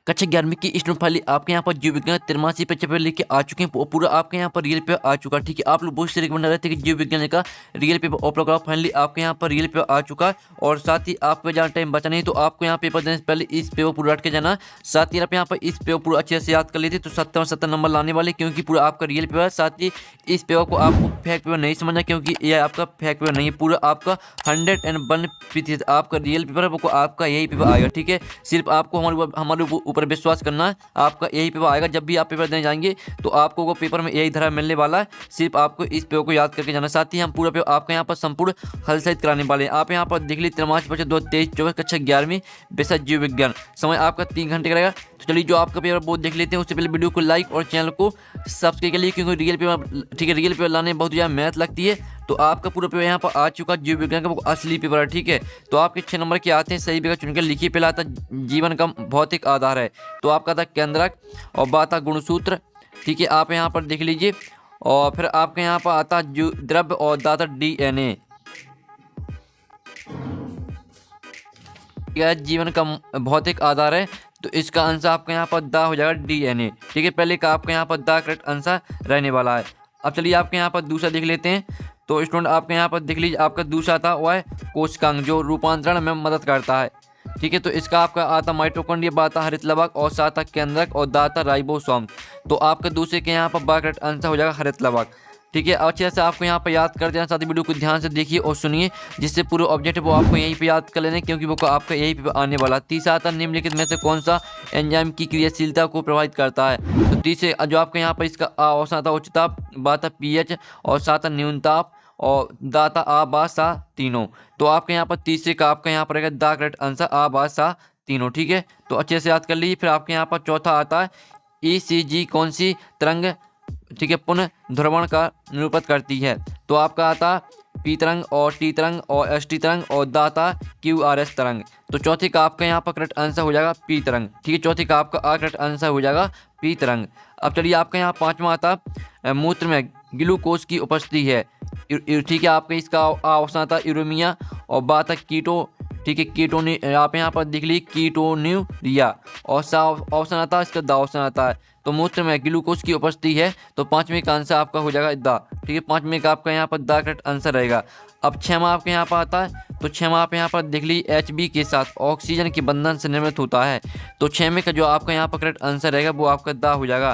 कक्षा 11वीं की स्टूडेंट फाइल आपके यहाँ पर जीव विज्ञान 83 पेपर लेके आ चुके हैं। पूरा आपके यहाँ पर रियल पेपर आ चुका है। ठीक है, आप लोग बहुत से रिकमेंड रहे थे कि जीव विज्ञान का रियल पेपर ओपन कराओ। फाइनली आपके यहाँ पर रियल पेपर आ चुका है और साथ ही आपको ज़्यादा टाइम बचा नहीं, तो आपको यहाँ पेपर देने से पहले इस पेपर पूरा रट के जाना। साथ ही आप यहाँ पर इस पेपर पूरा अच्छे से याद कर लेते तो 70 नंबर लाने वाले, क्योंकि पूरा आपका रियल पेपर है। साथ ही इस पेपर को आपको फेक पेपर नहीं समझना, क्योंकि यह आपका फेक पेपर नहीं है, पूरा आपका 101% आपका रियल पेपर है, वो आपका यही पेपर आएगा। ठीक है, सिर्फ आपको हमारे ऊपर विश्वास करना है, आपका यही पेपर आएगा। जब भी आप पेपर देने जाएंगे तो आपको वो पेपर में यही धरा मिलने वाला है, सिर्फ आपको इस पेपर को याद करके जाना। साथ ही हम पूरा पेपर आपका यहाँ पर संपूर्ण हल सहित कराने वाले हैं। आप यहाँ पर देख लीजिए 23/5/2023 कक्षा 11वीं विषय जीव विज्ञान, समय आपका 3 घंटे का रहेगा। तो चलिए जो आपका पेपर वो देख लेते हैं। उससे पहले वीडियो को लाइक और चैनल को सब्सक्राइब कर लिए, क्योंकि रियल पेपर, ठीक है, रियल पेपर लाने में बहुत ज़्यादा मेहनत लगती है। तो आपका पूरा पेपर यहाँ पर आ चुका जीव विज्ञान का वो असली पेपर है। ठीक है, तो आपके 6 नंबर के आते हैं, सही पेपर चुनकर लिखिए। पहला आता जीवन का भौतिक आधार है, तो आपका आता केंद्रक और बात गुणसूत्र। ठीक है, आप यहाँ पर देख लीजिए। और फिर आपके यहाँ पर आता द्रव्य और दाता DNA। जीवन का भौतिक आधार है, तो इसका आंसर आपका यहाँ पर दा हो जाएगा DNA। ठीक है, पहले का आपका यहाँ पर दा करेक्ट आंसर रहने वाला है। अब चलिए आपके यहाँ पर दूसरा देख लेते हैं। तो स्टूडेंट आपके यहाँ पर देख लीजिए, आपका दूसरा था वह है कोशिकांग, जो रूपांतरण में मदद करता है। ठीक है, तो इसका आपका आता माइटोकॉन्ड्रिया, बाता हरित लवक और साता केंद्रक और दाता राइबोसोम। तो आपका दूसरे के यहाँ पर करेक्ट आंसर हो जाएगा हरित लवक। ठीक है, अच्छे से आपको यहाँ पर याद कर देना। साथ ही वीडियो को ध्यान से देखिए और सुनिए, जिससे पूरे ऑब्जेक्ट वो आपको यहीं पे याद कर लेने, क्योंकि वो आपका यहीं पे आने वाला। तीसरा आता निम्नलिखित में से कौन सा एंजाइम की क्रियाशीलता को प्रभावित करता है। तो तीसरे जो आपका यहाँ पर इसका ऑप्शन आता उच्च ताप, बाता pH और साता न्यून ताप और दाता आबासा तीनों। तो आपके यहाँ पर तीसरे का आपका यहाँ पर रहेगा दा करेक्ट आंसर आबासा तीनों। ठीक है, तो अच्छे से याद कर लीजिए। फिर आपके यहाँ पर चौथा आता है ECG कौन सी तरंग, ठीक है, पुनः ध्रुवण का निरूपित करती है। तो आपका आता P तरंग और T तरंग और ST तरंग और दाता QRS तरंग। तो चौथे का आपका यहाँ पर करेक्ट आंसर हो जाएगा P तरंग। ठीक है, चौथे का आपका करेक्ट आंसर हो जाएगा P तरंग। अब चलिए आपका यहाँ पांचवा आता मूत्र में ग्लूकोज की उपस्थिति है। ठीक है, आपका इसका ऑप्शन आता यूरेमिया और बाता कीटो, ठीक है, कीटोनी, आप यहाँ पर देख लीजिए कीटोन्यूरिया और सा ऑप्शन आता है इसका दा ऑप्शन आता है। तो मूत्र में ग्लूकोज की उपस्थिति है, तो पांचवें का आंसर आपका हो जाएगा दा। ठीक है, पांचवें का आपका यहाँ पर दा करेक्ट आंसर रहेगा। अब छठवां आपके यहाँ पर आता है, तो छठवां आप यहाँ पर देख लीजिए HB के साथ ऑक्सीजन के बंधन से निर्मित होता है। तो छठवें का जो आपका यहाँ पर करेक्ट आंसर रहेगा वो आपका दा हो जाएगा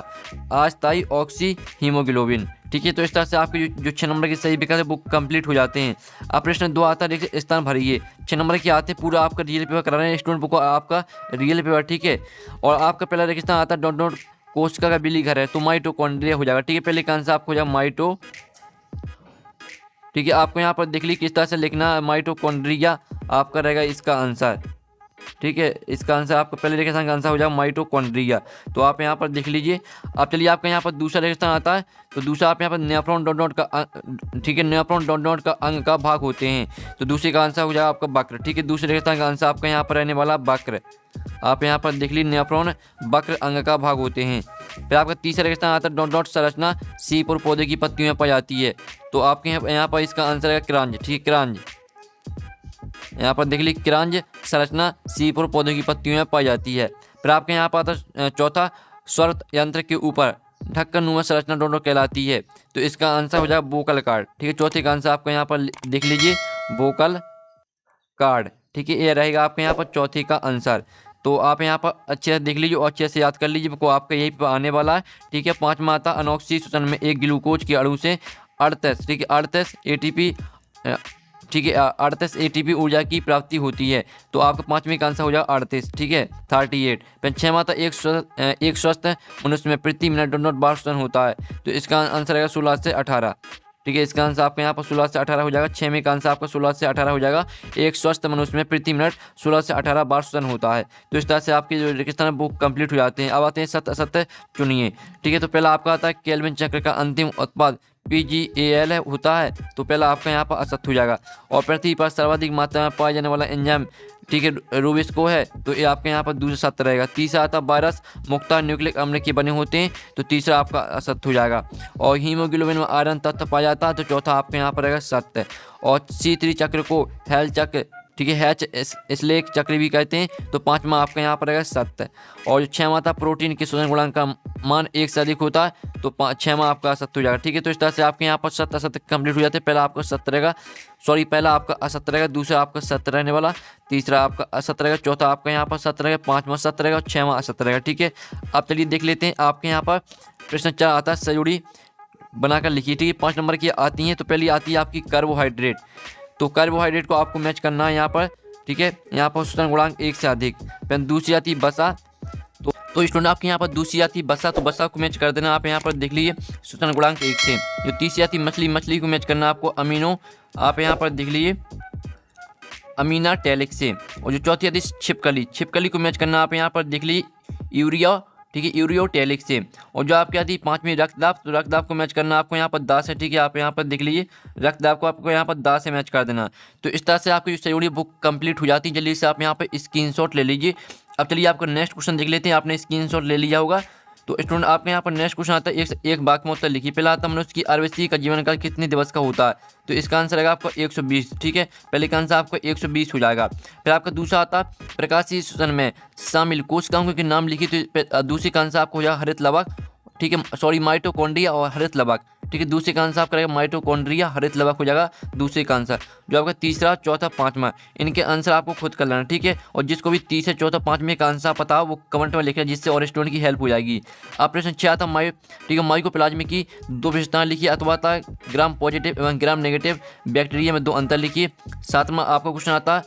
अस्थायी ऑक्सी हीमोग्लोबिन। ठीक है, तो इस तरह से आपके जो 6 नंबर के सही विकल्प है वो कंप्लीट हो जाते हैं। अब प्रश्न 2 आता है, देखिए स्थान भरिए। 6 नंबर के आते हैं, पूरा आपका रियल पेपर करा रहे हैं स्टूडेंट को, आपका रियल पेपर। ठीक है, और आपका पहला रेगिस्तान आता है डॉट कोशिका का बिली घर है, तो माइटोकॉन्ड्रिया हो जाएगा। ठीक है, पहले का आंसर आपको हो जाएगा माइटो। ठीक है, आपको यहाँ पर देख लीजिए किस तरह से लिखना, माइटोकॉन्ड्रिया आपका रहेगा इसका आंसर। ठीक है, इसका आंसर आपका पहले रेगिस्तान का आंसर हो जाएगा माइटोकॉन्ड्रिया। तो आप यहाँ पर देख लीजिए। अब चलिए आपका यहाँ पर दूसरा रेगिस्तान आता है, तो दूसरा आप यहाँ पर नेफ्रॉन डॉट का, ठीक है, नेफ्रॉन डॉट का अंग का भाग होते हैं। तो दूसरे का आंसर हो जाएगा आपका बक्र। ठीक है, दूसरे रेगिस्तान का आंसर आपका यहाँ पर रहने वाला बक्र। आप यहाँ पर देख लीजिए नेफ्रॉन बक्र अंग का भाग होते हैं। फिर आपका तीसरा रेगिस्तान आता है डॉट संरचना सीप और पौधे की पत्तियों में पाई जाती है। तो आपके यहाँ पर इसका आंसर है क्रांज। ठीक है, क्रांज, यहाँ पर देख लीजिए क्रांज संरचना सीप और पौधों की पत्तियों में पाई जाती है। फिर आपके यहाँ पर आता है चौथा स्वर यंत्र के ऊपर ढक्कन नुमा संरचना डोंडो कहलाती है। तो इसका आंसर हो जाएगा वोकल कार्ड। ठीक है, चौथे का आंसर आपका यहाँ पर देख लीजिए वोकल कार्ड। ठीक है, ये रहेगा आपके यहाँ पर चौथे का आंसर। तो आप यहाँ पर अच्छे से देख लीजिए और अच्छे से याद कर लीजिए, को आपका यही पर आने वाला है। ठीक है, पाँचवा आता अनॉक्सी श्वसन में एक ग्लूकोज के अणु से 38, ठीक है, 38 ATP, ठीक है, 38 ATP ऊर्जा की प्राप्ति होती है। तो आपका पाँचवें का आंसर हो जाएगा 38। ठीक है, 38। फिर छठवां था एक स्वस्थ मनुष्य में प्रति मिनट डॉट बार श्वसन होता है। तो इसका आंसर रहेगा 16 से 18। ठीक है, इसका आंसर आपका यहाँ पर 16 से 18 हो जाएगा। छठवें का आंसर आपका 16 से 18 हो जाएगा। एक स्वस्थ मनुष्य में प्रति मिनट 16 से 18 बार श्वसन होता है। तो इस तरह से आपके जो रेगिस्तान वो कंप्लीट हो जाते हैं। अब आते हैं सत्य असत्य चुनिए। ठीक है, तो पहला आपका आता है केल्विन चक्र का अंतिम उत्पाद PGAL होता है। तो पहला आपका यहाँ पर असत्य हो जाएगा। और पृथ्वी पर सर्वाधिक मात्रा में पाया जाने वाला एंजाइम, ठीक है, रूबिस्को है। तो ये आपके यहाँ पर दूसरा सत्य रहेगा। तीसरा आता वायरस मुख्यतः न्यूक्लिक अम्ल के बने होते हैं। तो तीसरा आपका असत्य हो जाएगा। और हीमोग्लोबिन में आयरन तत्व पाया जाता है। तो चौथा आपके यहाँ पर रहेगा सत्य। और C3 चक्र को हेल चक्र, ठीक है, हैच इसलिए चक्र भी कहते हैं। तो पाँचवा आपका यहाँ पर रहेगा सत्य। और जो छठवां था प्रोटीन के शोषण गुणांक का मान 1 से अधिक होता है, तो छठवां आपका असत्य हो जाएगा। ठीक है, तो इस तरह से आपके यहाँ पर सत्य असत्य कंप्लीट हो जाते हैं। पहला आपका सत्य रहेगा, पहला आपका असत्य रहेगा, दूसरा आपका सत्य रहने वाला, तीसरा आपका असत्य रहेगा, चौथा आपका यहाँ पर सत्य रहेगा, पाँचवां सत्य रहेगा और छठवां असत्य रहेगा। ठीक है, अब चलिए देख लेते हैं आपके यहाँ पर प्रश्न 4 आता है सहजोड़ी बनाकर लिखिए। ठीक है, 5 नंबर की आती हैं। तो पहली आती है आपकी कार्बोहाइड्रेट। तो कार्बोहाइड्रेट को आपको मैच करना है यहाँ पर। ठीक है, यहाँ पर शोषण गुणांक 1 से अधिक। फिर दूसरी आती है वसा। तो स्टूडेंट आपके यहाँ पर दूसरी आती है वसा, तो वसा को मैच कर देना आप यहाँ पर देख लीजिए शोषण गुणांक 1 से। जो तीसरी आती है मछली, मछली को मैच करना आपको अमीनो, आप यहाँ पर देख लीजिए अमीना टैलिक से। और जो चौथी आती है छिपकली, छिपकली को मैच करना आप यहाँ पर देख लीजिए यूरिया, ठीक है, यूरियोटैलिक से। और जो आपकी आती है पाँचवीं रक्तदाब, तो रक्तदाब को मैच करना आपको यहाँ पर दास से। ठीक है, आप यहाँ पर देख लीजिए रक्तदाब को आपको यहाँ पर दास से मैच कर देना। तो इस तरह से आपकी जो सहयोगी बुक कंप्लीट हो जाती है। जल्दी से आप यहाँ पर स्क्रीनशॉट ले लीजिए। अब चलिए आपका नेक्स्ट क्वेश्चन देख लेते हैं। आपने स्क्रीनशॉट ले लिया होगा। तो स्टूडेंट आपके यहाँ पर नेक्स्ट क्वेश्चन आता है एक वाक्य में उत्तर लिखिए। पहला आता है मनुष्य की आयुर्वेदी का जीवन काल कितने दिवस का होता है। तो इसका आंसर रहेगा आपका 120। ठीक है, पहले का आंसर आपका 120 हो जाएगा। फिर आपका दूसरा आता है प्रकाशीय शोषण में शामिल कोशिकाओं के नाम लिखिए। तो दूसरे का आंसर आपको हो जाएगा हरित लवक। ठीक है, माइटोकॉन्ड्रिया और हरित लवक। ठीक है, दूसरे का आंसर आपका रहेगा माइटोकॉन्ड्रिया, हरित लवक हो जाएगा दूसरे का आंसर। जो आपका तीसरा, चौथा, पाँचवा, इनके आंसर आपको खुद कर लेना। ठीक है, और जिसको भी तीसरे, चौथा, पाँचवें का आंसर पता हो वो कमेंट में लिखना, जिससे और स्टूडेंट की हेल्प हो जाएगी। आप प्रश्न 6 था ठीक है, माइकोप्लाज्मा की 2 विशेषताएं लिखिए, अथवा था ग्राम पॉजिटिव एवं ग्राम नेगेटिव बैक्टीरिया में 2 अंतर लिखिए। 7वां आपका क्वेश्चन आता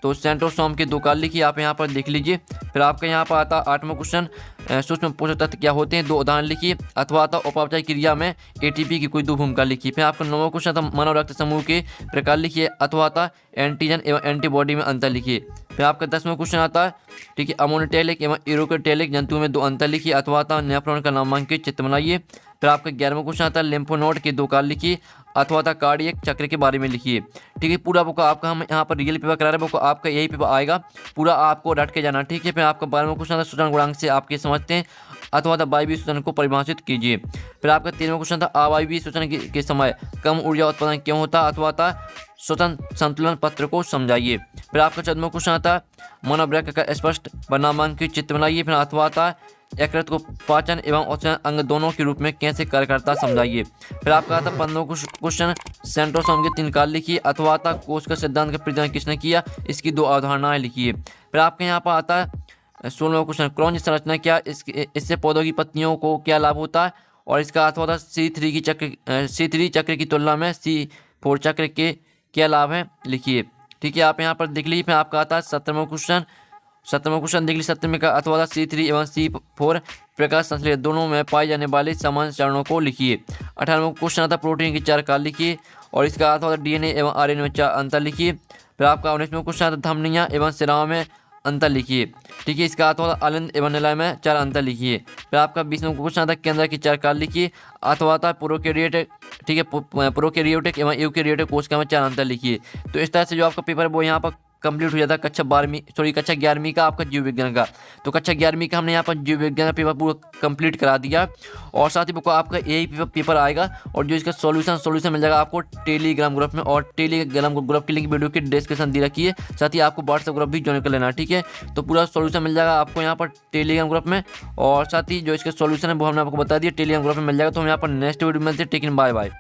तो सेंट्रोसोम के 2 काल लिखिए, आप यहाँ पर देख लीजिए। फिर आपका यहाँ पर आता 8वां क्वेश्चन सूक्ष्म पोषक तत्व क्या होते हैं, 2 उदाहरण लिखिए। अथवा आता उपापचय क्रिया में एटीपी की कोई 2 भूमिका लिखिए। फिर आपका 9वां क्वेश्चन था मानव रक्त समूह के प्रकार लिखिए। अथवा आता एंटीजन एवं एंटीबॉडी में अंतर लिखिए। फिर आपका 10वां क्वेश्चन आता है ठीक है, अमोनोटैलिक एवं यूरोकोटैलिक जंतुओं में 2 अंतर लिखिए। अथवा आता नेफ्रॉन का नामांकित चित्र बनाइए। फिर आपका 11वां क्वेश्चन आता है लिम्फोनोड के 2 काल लिखिए। अथवा था कार्डियक चक्र के बारे में लिखिए। ठीक है, पूरा बुक आपका हम यहाँ पर रियल पेपर करा रहे हैं, बुक आपका यही पेपर आएगा, पूरा आपको रट के जाना। ठीक है, फिर आपका 12वां क्वेश्चन था शोषण गुणांक से आपके समझते हैं। अथवा था वायवीय शोषण को परिभाषित कीजिए। फिर आपका 13वां क्वेश्चन था अवायवीय शोषण के समय कम ऊर्जा उत्पादन क्यों होता। अथवा था स्वतंत्र संतुलन पत्र को समझाइए। फिर आपका 14वां क्वेश्चन आता मानव वृक्क का स्पष्ट नामांकित चित्र बनाइए। फिर अथवा था यकृत को पाचन एवं औषधि अंग दोनों के रूप में कैसे कार्य करता समझाइए। फिर आपका आता 15वां क्वेश्चन सेंट्रोसोम के 3 काल लिखिए। अथवा था कोश का सिद्धांत का प्रतिपादन किसने किया, इसकी 2 अवधारणाएं लिखिए। फिर आपके यहाँ पर आता है 16वां क्वेश्चन क्रॉन्ज संरचना क्या, इससे पौधों की पत्तियों को क्या लाभ होता है। और इसका अथवा था C3 चक्र की तुलना में C4 चक्र के क्या लाभ हैं लिखिए। ठीक है, आप यहाँ पर देख लीजिए। फिर आपका आता है 17वां क्वेश्चन देख लीजिए। 17वें का अथवा था C3 एवं C4 प्रकाश संश्लेषण दोनों में पाए जाने वाले समान चरणों को लिखिए। 18वां क्वेश्चन आता प्रोटीन के 4 काल लिखिए। और इसका अथवा था DNA एवं RNA में 4 अंतर लिखिए। फिर आपका 19वां क्वेश्चन आता धमनियाँ एवं शिराओं में अंतर लिखिए। ठीक है, इसका अथवा था अलिंद एवं निलय में 4 अंतर लिखिए। फिर आपका 20वां क्वेश्चन आता केंद्र की 4 काल लिखिए। अथवा था प्रोकैरियोटिक, ठीक है, प्रोकैरियोटिक एवं यूकैरियोटिक कोशिका में 4 अंतर लिखिए। तो इस तरह से जो आपका पेपर है वो यहाँ पर कंप्लीट हो जाता है कक्षा 11वीं का आपका जीव विज्ञान का। तो कक्षा 11वीं का हमने यहाँ पर जीव विज्ञान का पेपर पूरा कंप्लीट करा दिया। और साथ ही बुक आपका यही पेपर आएगा। और जो इसका सॉल्यूशन मिल जाएगा आपको टेलीग्राम ग्रुप में। और टेलीग्राम ग्रुप की लिंक वीडियो की डिस्क्रिप्शन दी रखी है। साथ ही आपको व्हाट्सएप ग्रुप भी ज्वाइन कर लेना। ठीक है, तो पूरा सॉल्यूशन मिल जाएगा आपको यहाँ पर टेलीग्राम ग्रुप में। और साथ ही जो इसका सॉल्यूशन है वो हमने आपको बता दिया टेलीग्राम ग्रुप में मिल जाएगा। तो हम यहाँ पर नेक्स्ट वीडियो में मिलते हैं। टेक इन, बाय बाय।